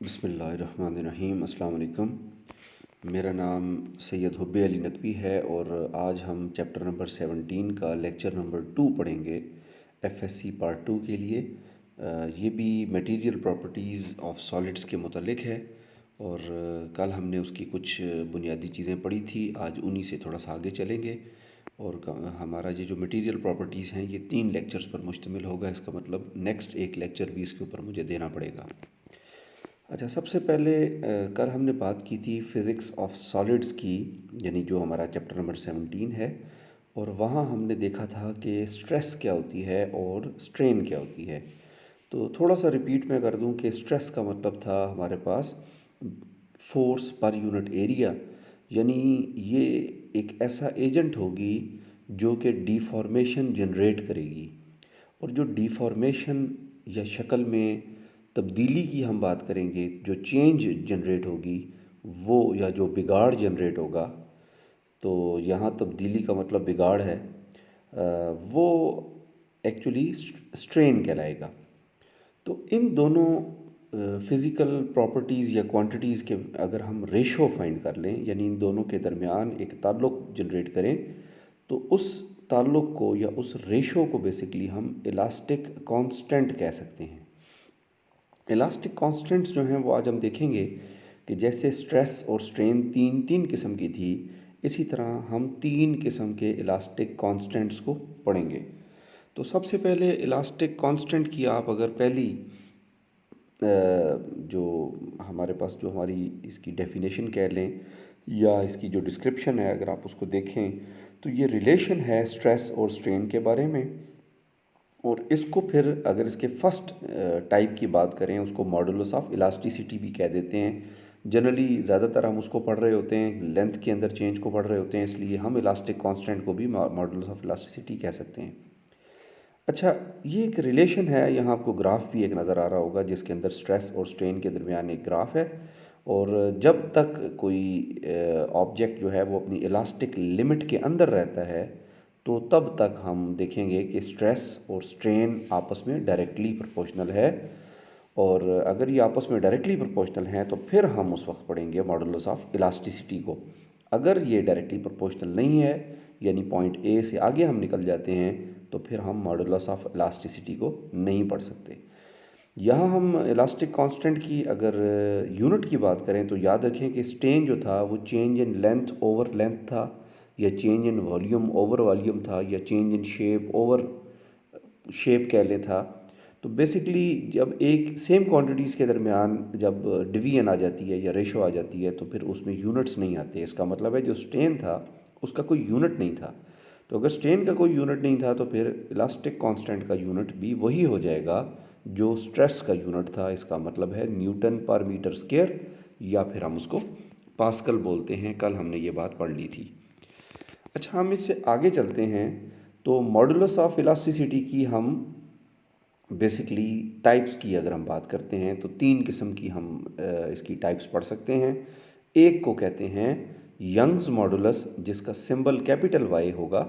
बिस्मिल्लाहिर्रहमानिर्रहीम। अस्सलाम वालेकुम। मेरा नाम सैयद हुब्बे अली नकवी है और आज हम चैप्टर नंबर 17 का लेक्चर नंबर 2 पढ़ेंगे एफएससी पार्ट 2 के लिए। ये भी मटेरियल प्रॉपर्टीज़ ऑफ सॉलिड्स के मुतालिक है और कल हमने उसकी कुछ बुनियादी चीज़ें पढ़ी थी। आज उन्हीं से थोड़ा सा आगे चलेंगे और हमारा ये जो मटेरियल प्रॉपर्टीज़ हैं ये 3 लेक्चर्स पर मुश्तमिल होगा। इसका मतलब नेक्स्ट एक लेक्चर भी इसके ऊपर मुझे देना पड़ेगा। अच्छा, सबसे पहले कल हमने बात की थी फ़िज़िक्स ऑफ सॉलिड्स की, यानी जो हमारा चैप्टर नंबर 17 है। और वहाँ हमने देखा था कि स्ट्रेस क्या होती है और स्ट्रेन क्या होती है। तो थोड़ा सा रिपीट मैं कर दूं कि स्ट्रेस का मतलब था हमारे पास फोर्स पर यूनिट एरिया, यानी ये एक ऐसा एजेंट होगी जो कि डिफ़ॉर्मेशन जनरेट करेगी। और जो डिफ़ॉर्मेशन या शक्ल में तब्दीली की हम बात करेंगे, जो चेंज जनरेट होगी वो, या जो बिगाड़ जनरेट होगा, तो यहाँ तब्दीली का मतलब बिगाड़ है, वो एक्चुअली स्ट्रेन कहलाएगा। तो इन दोनों फिज़िकल प्रॉपर्टीज़ या क्वांटिटीज़ के अगर हम रेशो फाइंड कर लें, यानी इन दोनों के दरमियान एक ताल्लुक़ जनरेट करें, तो उस ताल्लुक़ को या उस रेशो को बेसिकली हम इलास्टिक कांस्टेंट कह सकते हैं। इलास्टिक कांस्टेंट्स जो हैं वो आज हम देखेंगे कि जैसे स्ट्रेस और स्ट्रेन तीन तीन किस्म की थी, इसी तरह हम तीन किस्म के इलास्टिक कांस्टेंट्स को पढ़ेंगे। तो सबसे पहले इलास्टिक कांस्टेंट की आप अगर पहली जो हमारे पास जो हमारी इसकी डेफिनेशन कह लें या इसकी जो डिस्क्रिप्शन है, अगर आप उसको देखें तो ये रिलेशन है स्ट्रेस और स्ट्रेन के बारे में। और इसको फिर अगर इसके फर्स्ट टाइप की बात करें, उसको मॉडुलस ऑफ इलास्टिसिटी भी कह देते हैं। जनरली ज़्यादातर हम उसको पढ़ रहे होते हैं, लेंथ के अंदर चेंज को पढ़ रहे होते हैं, इसलिए हम इलास्टिक कांस्टेंट को भी मॉडुलस ऑफ इलास्टिसिटी कह सकते हैं। अच्छा, ये एक रिलेशन है, यहाँ आपको ग्राफ भी एक नज़र आ रहा होगा जिसके अंदर स्ट्रेस और स्ट्रेन के दरमियान एक ग्राफ है। और जब तक कोई ऑब्जेक्ट जो है वो अपनी इलास्टिक लिमिट के अंदर रहता है, तो तब तक हम देखेंगे कि स्ट्रेस और स्ट्रेन आपस में डायरेक्टली प्रोपोर्शनल है। और अगर ये आपस में डायरेक्टली प्रोपोर्शनल हैं तो फिर हम उस वक्त पढ़ेंगे मॉडुलस ऑफ इलास्टिसिटी को। अगर ये डायरेक्टली प्रोपोर्शनल नहीं है, यानी पॉइंट ए से आगे हम निकल जाते हैं, तो फिर हम मॉडुलस ऑफ इलास्टिसिटी को नहीं पढ़ सकते। यहाँ हम इलास्टिक कांस्टेंट की अगर यूनिट की बात करें तो याद रखें कि स्ट्रेन जो था वो change in length over length था, या change in volume over volume था, या change in shape over shape कह ले था। तो बेसिकली जब एक सेम क्वांटिटीज़ के दरमियान जब डिवीजन आ जाती है या रेशो आ जाती है, तो फिर उसमें यूनिट्स नहीं आते। इसका मतलब है जो स्ट्रेन था उसका कोई यूनिट नहीं था। तो अगर स्ट्रेन का कोई यूनिट नहीं था तो फिर इलास्टिक कांस्टेंट का यूनिट भी वही हो जाएगा जो स्ट्रेस का यूनिट था। इसका मतलब है न्यूटन पर मीटर स्क्वायर, या फिर हम उसको पास्कल बोलते हैं। कल हमने ये बात पढ़ ली थी। अच्छा, हम इससे आगे चलते हैं। तो मॉडुलस ऑफ इलास्टिसिटी की हम बेसिकली टाइप्स की अगर हम बात करते हैं तो तीन किस्म की हम इसकी टाइप्स पढ़ सकते हैं। एक को कहते हैं यंग्स मॉडुलस, जिसका सिंबल कैपिटल वाई होगा।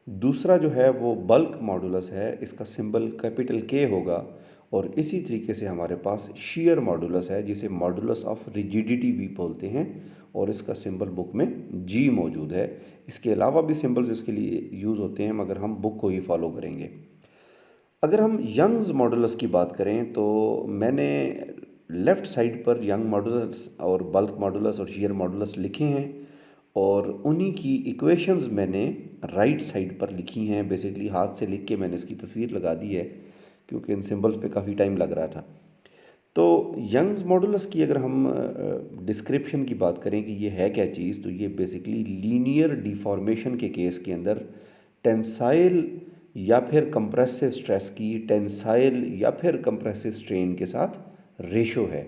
दूसरा जो है वो बल्क मॉडुलस है, इसका सिंबल कैपिटल के होगा। और इसी तरीके से हमारे पास शीयर मॉडुलस है, जिसे मॉडुलस ऑफ रिजिडिटी भी बोलते हैं, और इसका सिंबल बुक में जी मौजूद है। इसके अलावा भी सिंबल्स इसके लिए यूज़ होते हैं, मगर हम बुक को ही फॉलो करेंगे। अगर हम यंग्स मॉडुलस की बात करें तो मैंने लेफ़्ट साइड पर यंग मॉडुलस और बल्क मॉडुलस और शीयर मॉडुलस लिखे हैं, और उन्हीं की इक्वेशंस मैंने राइट साइड पर लिखी हैं। बेसिकली हाथ से लिख के मैंने इसकी तस्वीर लगा दी है, क्योंकि इन सिंबल्स पे काफ़ी टाइम लग रहा था। तो यंग्स मॉडुलस की अगर हम डिस्क्रिप्शन की बात करें कि ये है क्या चीज़, तो ये बेसिकली लीनियर डिफॉर्मेशन के केस के अंदर टेंसाइल या फिर कंप्रेसिव स्ट्रेस की टेंसाइल या फिर कंप्रेसिव स्ट्रेन के साथ रेशो है।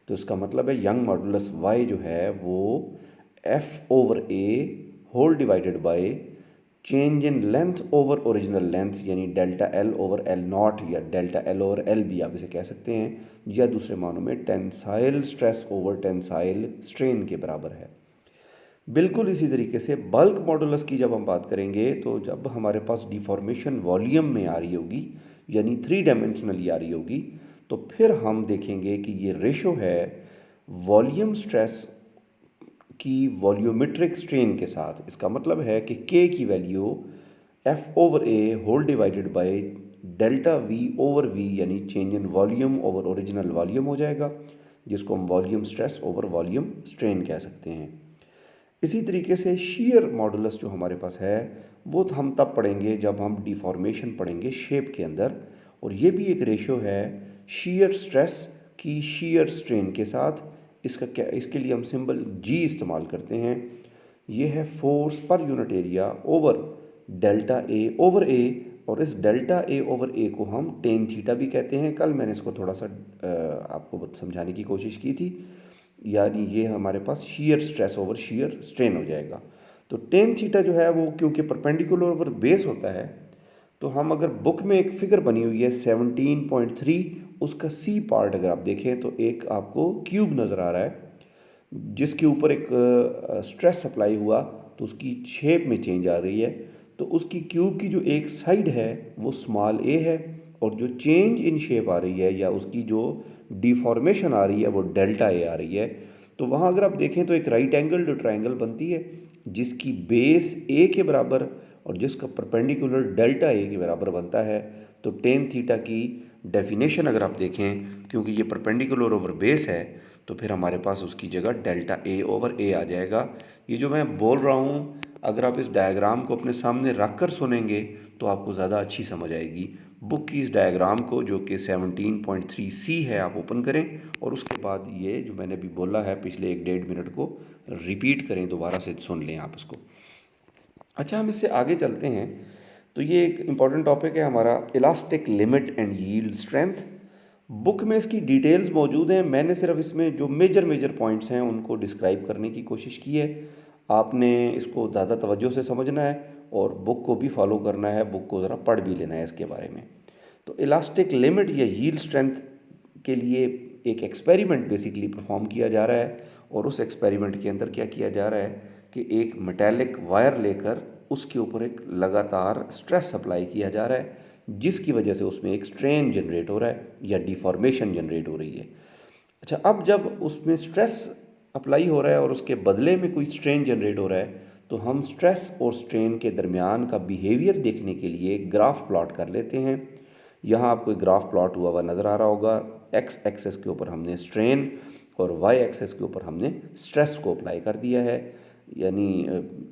तो इसका मतलब है यंग मॉडुलस वाई जो है वो F over A whole divided by change in length over original length, यानी delta L over L naught, या डेल्टा एल ओवर एल भी आप इसे कह सकते हैं, या दूसरे मानों में tensile stress over tensile strain के बराबर है। बिल्कुल इसी तरीके से बल्क मॉडुलस की जब हम बात करेंगे, तो जब हमारे पास डिफॉर्मेशन वॉल्यूम में आ रही होगी, यानी 3 डायमेंशनली आ रही होगी, तो फिर हम देखेंगे कि ये रेशो है वॉल्यूम स्ट्रेस की वॉल्यूमेट्रिक स्ट्रेन के साथ। इसका मतलब है कि K की value F/A whole divided by delta V/V यानी change in volume over original volume हो जाएगा, जिसको हम volume stress over volume strain कह सकते हैं। इसी तरीके से शीयर मॉडुलस जो हमारे पास है वो तो हम तब पढ़ेंगे जब हम डिफॉर्मेशन पढ़ेंगे शेप के अंदर, और ये भी एक रेशो है शीयर स्ट्रेस की शीयर स्ट्रेन के साथ। इसका क्या, इसके लिए हम सिंबल G इस्तेमाल करते हैं। ये है force per unit area over delta A/A, और इस डेल्टा A/A को हम टेन थीटा भी कहते हैं। कल मैंने इसको थोड़ा सा आपको समझाने की कोशिश की थी, यानी ये हमारे पास shear stress over shear strain हो जाएगा। तो टेन थीटा जो है वो क्योंकि परपेंडिकुलर ओवर बेस होता है, तो हम अगर बुक में एक फिगर बनी हुई है 17.3, उसका सी पार्ट अगर आप देखें तो एक आपको क्यूब नज़र आ रहा है जिसके ऊपर एक स्ट्रेस अप्लाई हुआ, तो उसकी शेप में चेंज आ रही है। तो उसकी क्यूब की जो एक साइड है वो स्मॉल a है, और जो चेंज इन शेप आ रही है या उसकी जो डिफॉर्मेशन आ रही है वो डेल्टा A आ रही है। तो वहाँ अगर आप देखें तो एक राइट एंगल जो ट्रायंगल बनती है जिसकी बेस A के बराबर और जिसका परपेंडिकुलर डेल्टा A के बराबर बनता है। तो टेन थीटा की डेफिनेशन अगर आप देखें, क्योंकि ये परपेंडिकुलर ओवर बेस है, तो फिर हमारे पास उसकी जगह डेल्टा A/A आ जाएगा। ये जो मैं बोल रहा हूँ, अगर आप इस डायग्राम को अपने सामने रख कर सुनेंगे तो आपको ज़्यादा अच्छी समझ आएगी। बुक की इस डायग्राम को जो कि 17.3C है आप ओपन करें, और उसके बाद ये जो मैंने अभी बोला है पिछले 1-1.5 मिनट को रिपीट करें, दोबारा से सुन लें आप इसको। अच्छा, हम इससे आगे चलते हैं। तो ये एक इम्पॉर्टेंट टॉपिक है हमारा, elastic limit and yield strength. Book में इसकी डिटेल्स मौजूद हैं, मैंने सिर्फ इसमें जो मेजर पॉइंट्स हैं उनको डिस्क्राइब करने की कोशिश की है। आपने इसको ज़्यादा तवज्जो से समझना है और बुक को भी फॉलो करना है, बुक को ज़रा पढ़ भी लेना है इसके बारे में। तो इलास्टिक लिमिट या यील्ड स्ट्रेंथ के लिए एक एक्सपेरिमेंट बेसिकली परफॉर्म किया जा रहा है, और उस एक्सपेरिमेंट के अंदर क्या किया जा रहा है कि एक मेटेलिक वायर लेकर उसके ऊपर एक लगातार स्ट्रेस अप्लाई किया जा रहा है, जिसकी वजह से उसमें एक स्ट्रेन जनरेट हो रहा है या डिफॉर्मेशन जनरेट हो रही है। अच्छा, अब जब उसमें स्ट्रेस अप्लाई हो रहा है और उसके बदले में कोई स्ट्रेन जनरेट हो रहा है, तो हम स्ट्रेस और स्ट्रेन के दरमियान का बिहेवियर देखने के लिए ग्राफ प्लॉट कर लेते हैं। यहाँ आपको एक ग्राफ प्लॉट हुआ हुआ नज़र आ रहा होगा। एक्स एक्सेस के ऊपर हमने स्ट्रेन और वाई एक्सेस के ऊपर हमने स्ट्रेस को अप्लाई कर दिया है, यानी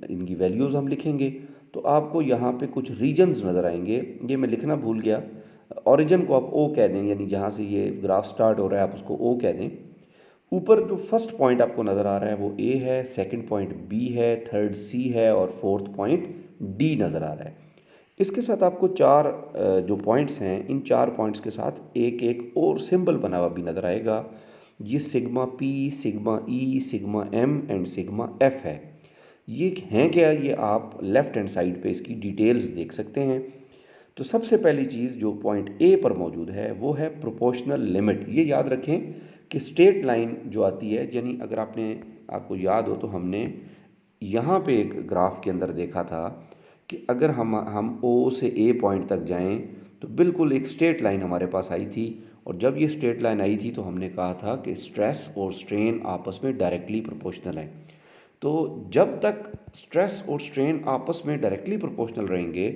इनकी वैल्यूज़ हम लिखेंगे। तो आपको यहाँ पे कुछ रीजन्स नज़र आएंगे, ये मैं लिखना भूल गया। ओरिजिन को आप ओ कह दें, यानी जहाँ से ये ग्राफ स्टार्ट हो रहा है आप उसको ओ कह दें। ऊपर जो फर्स्ट पॉइंट आपको नज़र आ रहा है वो ए है, सेकंड पॉइंट बी है, थर्ड सी है और फोर्थ पॉइंट डी नज़र आ रहा है। इसके साथ आपको चार जो पॉइंट्स हैं, इन चार पॉइंट्स के साथ एक एक और सिंबल बना हुआ भी नज़र आएगा। ये sigma P, sigma E, sigma M and sigma F है। ये हैं क्या, ये आप लेफ़्ट हैंड साइड पे इसकी डिटेल्स देख सकते हैं। तो सबसे पहली चीज़ जो पॉइंट ए पर मौजूद है वो है प्रोपोर्शनल लिमिट। ये याद रखें कि स्ट्रेट लाइन जो आती है, यानी अगर आपको याद हो तो हमने यहाँ पे एक ग्राफ के अंदर देखा था कि अगर हम ओ से ए पॉइंट तक जाएं तो बिल्कुल एक स्ट्रेट लाइन हमारे पास आई थी, और जब ये स्ट्रेट लाइन आई थी तो हमने कहा था कि स्ट्रेस और स्ट्रेन आपस में डायरेक्टली प्रोपोर्शनल है। तो जब तक स्ट्रेस और स्ट्रेन आपस में डायरेक्टली प्रोपोर्शनल रहेंगे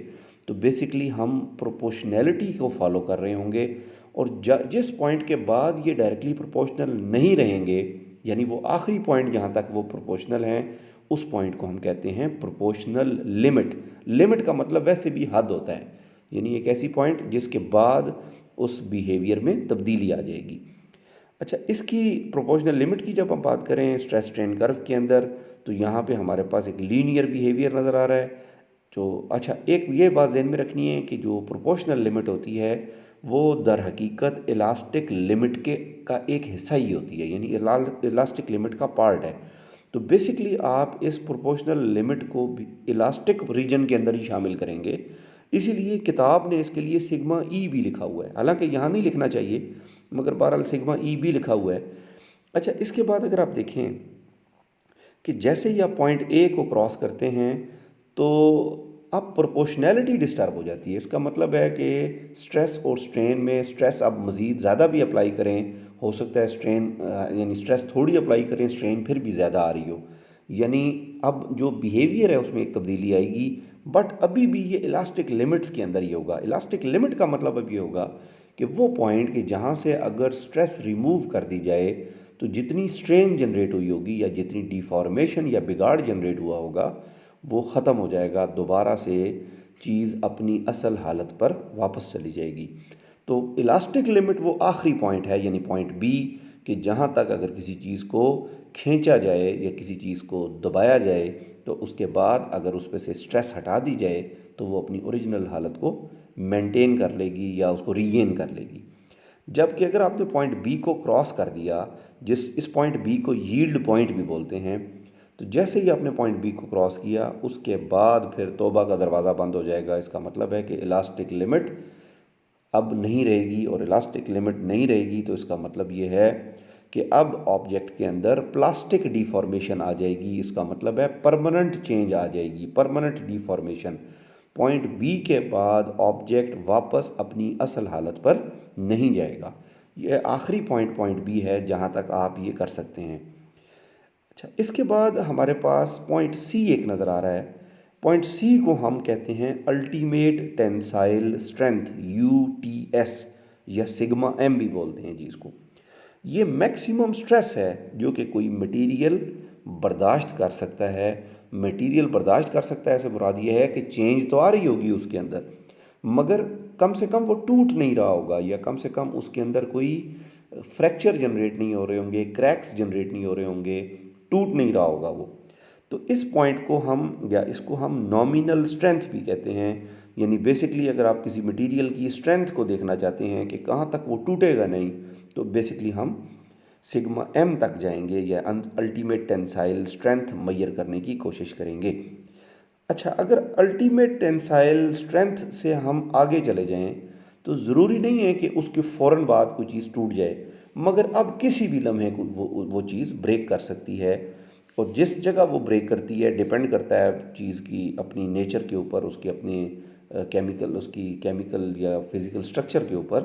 तो बेसिकली हम प्रोपोर्शनैलिटी को फॉलो कर रहे होंगे, और जिस पॉइंट के बाद ये डायरेक्टली प्रोपोर्शनल नहीं रहेंगे, यानी वो आखिरी पॉइंट जहाँ तक वो प्रोपोर्शनल हैं, उस पॉइंट को हम कहते हैं प्रोपोर्शनल लिमिट। लिमिट का मतलब वैसे भी हद होता है, यानी एक ऐसी पॉइंट जिसके बाद उस बिहेवियर में तब्दीली आ जाएगी। अच्छा, इसकी प्रोपोर्शनल लिमिट की जब हम बात करें स्ट्रेस स्ट्रेन कर्व के अंदर, तो यहाँ पे हमारे पास एक लीनियर बिहेवियर नज़र आ रहा है। जो अच्छा, एक ये बात ध्यान में रखनी है कि जो प्रोपोर्शनल लिमिट होती है वो दर हकीकत इलास्टिक लिमिट का एक हिस्सा ही होती है, यानी इलास्टिक लिमिट का पार्ट है। तो बेसिकली आप इस प्रोपोर्शनल लिमिट को भी इलास्टिक रीजन के अंदर ही शामिल करेंगे, इसीलिए किताब ने इसके लिए सिग्मा ई भी लिखा हुआ है। हालांकि यहाँ नहीं लिखना चाहिए, मगर बहरहाल सिग्मा ई भी लिखा हुआ है। अच्छा, इसके बाद अगर आप देखें कि जैसे ही आप पॉइंट ए को क्रॉस करते हैं तो अब प्रोपोर्शनैलिटी डिस्टर्ब हो जाती है। इसका मतलब है कि स्ट्रेस और स्ट्रेन में स्ट्रेस अब मज़ीद ज़्यादा भी अप्लाई करें, हो सकता है स्ट्रेन यानी स्ट्रेस थोड़ी अप्लाई करें, स्ट्रेन फिर भी ज़्यादा आ रही हो। यानी अब जो बिहेवियर है उसमें एक तब्दीली आएगी, बट अभी भी ये इलास्टिक लिमिट्स के अंदर ही होगा। इलास्टिक लिमिट का मतलब अब ये होगा कि वो पॉइंट कि जहाँ से अगर स्ट्रेस रिमूव कर दी जाए तो जितनी स्ट्रेन जनरेट हुई होगी या जितनी डिफॉर्मेशन या बिगाड़ जनरेट हुआ होगा वो ख़त्म हो जाएगा, दोबारा से चीज़ अपनी असल हालत पर वापस चली जाएगी। तो इलास्टिक लिमिट वो आखिरी पॉइंट है, यानी पॉइंट बी, कि जहाँ तक अगर किसी चीज़ को खींचा जाए या किसी चीज़ को दबाया जाए तो उसके बाद अगर उस पर से स्ट्रेस हटा दी जाए तो वो अपनी ओरिजिनल हालत को मेंटेन कर लेगी या उसको रीगेन कर लेगी। जबकि अगर आपने पॉइंट बी को क्रॉस कर दिया, इस पॉइंट बी को यील्ड पॉइंट भी बोलते हैं, तो जैसे ही आपने पॉइंट बी को क्रॉस किया उसके बाद फिर तौबा का दरवाज़ा बंद हो जाएगा। इसका मतलब है कि इलास्टिक लिमिट अब नहीं रहेगी, और इलास्टिक लिमिट नहीं रहेगी तो इसका मतलब ये है कि अब ऑब्जेक्ट के अंदर प्लास्टिक डिफॉर्मेशन आ जाएगी। इसका मतलब है परमानेंट चेंज आ जाएगी, परमानेंट डिफॉर्मेशन। पॉइंट बी के बाद ऑब्जेक्ट वापस अपनी असल हालत पर नहीं जाएगा। ये आखिरी पॉइंट पॉइंट बी है जहाँ तक आप ये कर सकते हैं। अच्छा, इसके बाद हमारे पास पॉइंट सी एक नज़र आ रहा है। पॉइंट सी को हम कहते हैं अल्टीमेट टेंसाइल स्ट्रेंथ, UTS, या सिग्मा एम भी बोलते हैं जी इसको। ये मैक्सिमम स्ट्रेस है जो कि कोई मटेरियल बर्दाश्त कर सकता है। मटेरियल बर्दाश्त कर सकता है, ऐसे मुराद ये है कि चेंज तो आ रही होगी उसके अंदर, मगर कम से कम वो टूट नहीं रहा होगा, या कम से कम उसके अंदर कोई फ्रैक्चर जनरेट नहीं हो रहे होंगे, क्रैक्स जनरेट नहीं हो रहे होंगे, टूट नहीं रहा होगा वो। तो इस पॉइंट को हम, या इसको हम नॉमिनल स्ट्रेंथ भी कहते हैं। यानी बेसिकली अगर आप किसी मटेरियल की स्ट्रेंथ को देखना चाहते हैं कि कहाँ तक वो टूटेगा नहीं, तो बेसिकली हम सिग्मा एम तक जाएंगे या अल्टीमेट टेंसाइल स्ट्रेंथ मैयर करने की कोशिश करेंगे। अच्छा, अगर अल्टीमेट टेंसाइल स्ट्रेंथ से हम आगे चले जाएं तो ज़रूरी नहीं है कि उसके फ़ौरन बाद कोई चीज़ टूट जाए, मगर अब किसी भी लम्हे को वो चीज़ ब्रेक कर सकती है। और जिस जगह वो ब्रेक करती है डिपेंड करता है चीज़ की अपनी नेचर के ऊपर, उसके अपने उसकी केमिकल या फिज़िकल स्ट्रक्चर के ऊपर।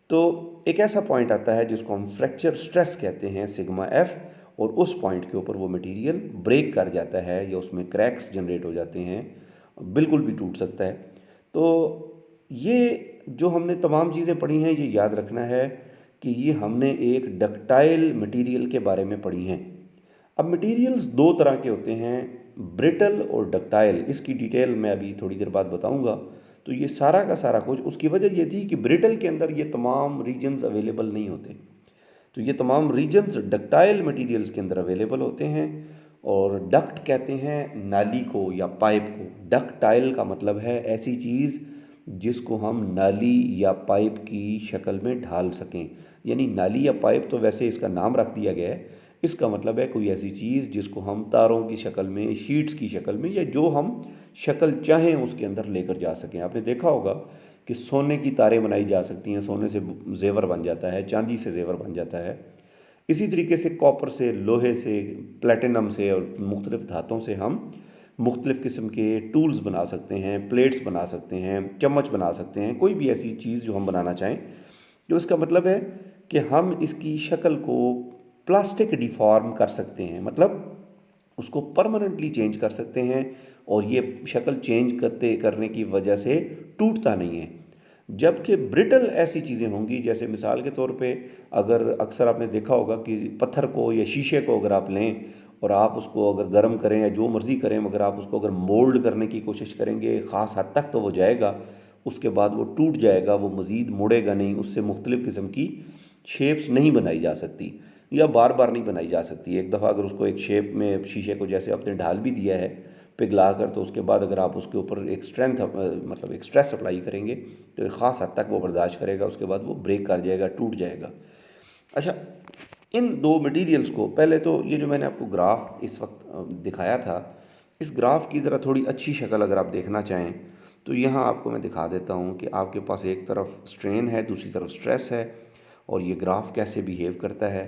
तो एक ऐसा पॉइंट आता है जिसको हम फ्रैक्चर स्ट्रेस कहते हैं, सिग्मा एफ, और उस पॉइंट के ऊपर वो मटेरियल ब्रेक कर जाता है या उसमें क्रैक्स जनरेट हो जाते हैं, बिल्कुल भी टूट सकता है। तो ये जो हमने तमाम चीज़ें पढ़ी हैं, ये याद रखना है कि ये हमने एक डक्टाइल मटेरियल के बारे में पढ़ी हैं। अब मटेरियल्स दो तरह के होते हैं, ब्रिटल और डक्टाइल। इसकी डिटेल मैं अभी थोड़ी देर बाद बताऊंगा। तो ये सारा का सारा कुछ, उसकी वजह ये थी कि ब्रिटल के अंदर ये तमाम रीजन्स अवेलेबल नहीं होते, तो ये तमाम रीजन्स डक्टाइल मटेरियल्स के अंदर अवेलेबल होते हैं। और डक्ट कहते हैं नाली को या पाइप को। डक्टाइल का मतलब है ऐसी चीज़ जिसको हम नाली या पाइप की शक्ल में ढाल सकें। यानी नाली या पाइप तो वैसे इसका नाम रख दिया गया है, इसका मतलब है कोई ऐसी चीज़ जिसको हम तारों की शक्ल में, शीट्स की शक्ल में, या जो हम शक्ल चाहें उसके अंदर लेकर जा सकें। आपने देखा होगा कि सोने की तारें बनाई जा सकती हैं, सोने से जेवर बन जाता है, चांदी से जेवर बन जाता है। इसी तरीके से कॉपर से, लोहे से, प्लेटिनम से और मुख्तलिफ़ धातों से हम मुख्तलिफ़ किस्म के टूल्स बना सकते हैं, प्लेट्स बना सकते हैं, चम्मच बना सकते हैं, कोई भी ऐसी चीज़ जो हम बनाना चाहें। तो इसका मतलब है कि हम इसकी शक्ल को प्लास्टिक डिफॉर्म कर सकते हैं, मतलब उसको परमानेंटली चेंज कर सकते हैं, और ये शक्ल चेंज करने की वजह से टूटता नहीं है। जबकि ब्रिटल ऐसी चीज़ें होंगी, जैसे मिसाल के तौर पे अगर अक्सर आपने देखा होगा कि पत्थर को या शीशे को अगर आप लें और आप उसको अगर गर्म करें या जो मर्ज़ी करें, मगर आप उसको अगर मोल्ड करने की कोशिश करेंगे ख़ास हद तक तो वो जाएगा, उसके बाद वो टूट जाएगा, वो मज़ीद मुड़ेगा नहीं, उससे मुख्तलिफ़ किस्म की शेप्स नहीं बनाई जा सकती या बार बार नहीं बनाई जा सकती। एक दफ़ा अगर उसको एक शेप में शीशे को जैसे आपने ढाल भी दिया है पिघला कर, तो उसके बाद अगर आप उसके ऊपर एक स्ट्रेंथ मतलब एक स्ट्रेस अप्लाई करेंगे तो एक ख़ास हद तक वो बर्दाश्त करेगा, उसके बाद वो ब्रेक कर जाएगा, टूट जाएगा। अच्छा, इन दो मटेरियल्स को, पहले तो ये जो मैंने आपको ग्राफ इस वक्त दिखाया था, इस ग्राफ की ज़रा थोड़ी अच्छी शक्ल अगर आप देखना चाहें तो यहाँ आपको मैं दिखा देता हूँ कि आपके पास एक तरफ स्ट्रेन है, दूसरी तरफ स्ट्रेस है, और ये ग्राफ कैसे बिहेव करता है।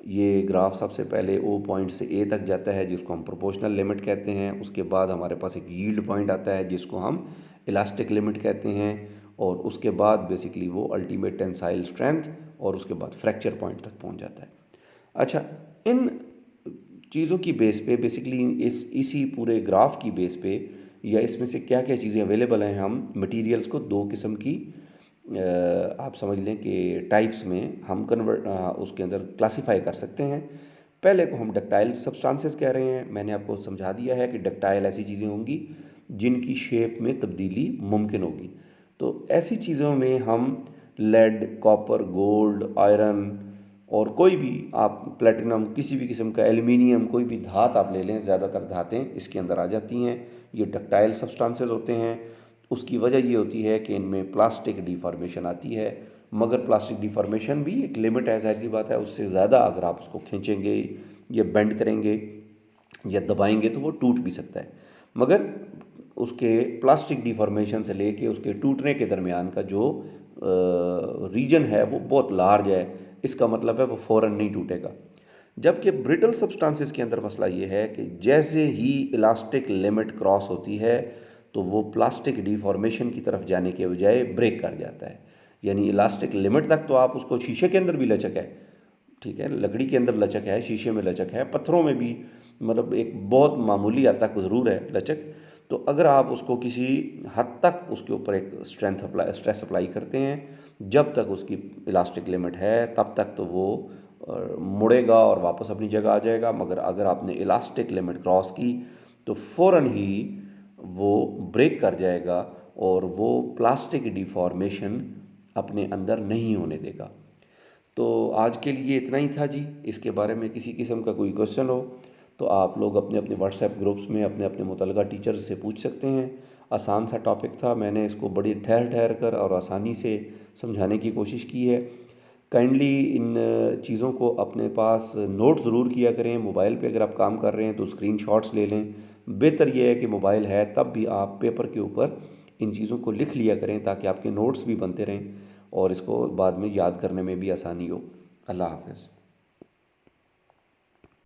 ये ग्राफ सबसे पहले ओ पॉइंट से ए तक जाता है जिसको हम प्रोपोर्शनल लिमिट कहते हैं। उसके बाद हमारे पास एक यील्ड पॉइंट आता है जिसको हम इलास्टिक लिमिट कहते हैं। और उसके बाद बेसिकली वो अल्टीमेट टेंसाइल स्ट्रेंथ और उसके बाद फ्रैक्चर पॉइंट तक पहुंच जाता है। अच्छा, इन चीज़ों की बेस पे बेसिकली इसी पूरे ग्राफ की बेस पे या इसमें से क्या क्या चीज़ें अवेलेबल हैं, हम मटेरियल्स को दो किस्म की आप समझ लें कि टाइप्स में हम उसके अंदर क्लासिफाई कर सकते हैं। पहले को हम डक्टाइल सब्सटेंसेस कह रहे हैं। मैंने आपको समझा दिया है कि डक्टाइल ऐसी चीज़ें होंगी जिनकी शेप में तब्दीली मुमकिन होगी। तो ऐसी चीज़ों में हम लेड, कॉपर, गोल्ड, आयरन और कोई भी आप प्लेटिनम, किसी भी किस्म का एल्युमिनियम, कोई भी धात आप ले लें, ज़्यादातर धातें इसके अंदर आ जाती हैं। ये डक्टाइल सब्सटेंसेस होते हैं। उसकी वजह ये होती है कि इनमें प्लास्टिक डिफॉर्मेशन आती है, मगर प्लास्टिक डिफॉर्मेशन भी एक लिमिट है, ज़ाहिर सी बात है। उससे ज़्यादा अगर आप उसको खींचेंगे या बेंड करेंगे या दबाएंगे तो वो टूट भी सकता है। मगर उसके प्लास्टिक डिफॉर्मेशन से लेके उसके टूटने के दरमियान का जो रीजन है वो बहुत लार्ज है। इसका मतलब है वो फ़ौरन नहीं टूटेगा। जबकि ब्रिटल सब्सटेंसेस के अंदर मसला ये है कि जैसे ही इलास्टिक लिमिट क्रॉस होती है तो वो प्लास्टिक डिफॉर्मेशन की तरफ जाने के बजाय ब्रेक कर जाता है। यानी इलास्टिक लिमिट तक तो आप उसको, शीशे के अंदर भी लचक है, ठीक है, लकड़ी के अंदर लचक है, शीशे में लचक है, पत्थरों में भी मतलब एक बहुत मामूली हद तक ज़रूर है लचक। तो अगर आप उसको किसी हद तक उसके ऊपर एक स्ट्रेस अप्लाई करते हैं, जब तक उसकी इलास्टिक लिमिट है तब तक तो वो मुड़ेगा और वापस अपनी जगह आ जाएगा। मगर अगर आपने इलास्टिक लिमिट क्रॉस की तो फ़ौरन ही वो ब्रेक कर जाएगा और वो प्लास्टिक डिफॉर्मेशन अपने अंदर नहीं होने देगा। तो आज के लिए इतना ही था जी। इसके बारे में किसी किस्म का कोई क्वेश्चन हो तो आप लोग अपने अपने व्हाट्सएप ग्रुप्स में अपने अपने मुतल्लिका टीचर्स से पूछ सकते हैं। आसान सा टॉपिक था, मैंने इसको बड़ी ठहर ठहर कर और आसानी से समझाने की कोशिश की है। काइंडली इन चीज़ों को अपने पास नोट ज़रूर किया करें। मोबाइल पे अगर आप काम कर रहे हैं तो स्क्रीनशॉट्स ले लें। बेहतर यह है कि मोबाइल है तब भी आप पेपर के ऊपर इन चीज़ों को लिख लिया करें ताकि आपके नोट्स भी बनते रहें और इसको बाद में याद करने में भी आसानी हो। अल्लाह हाफ़िज़।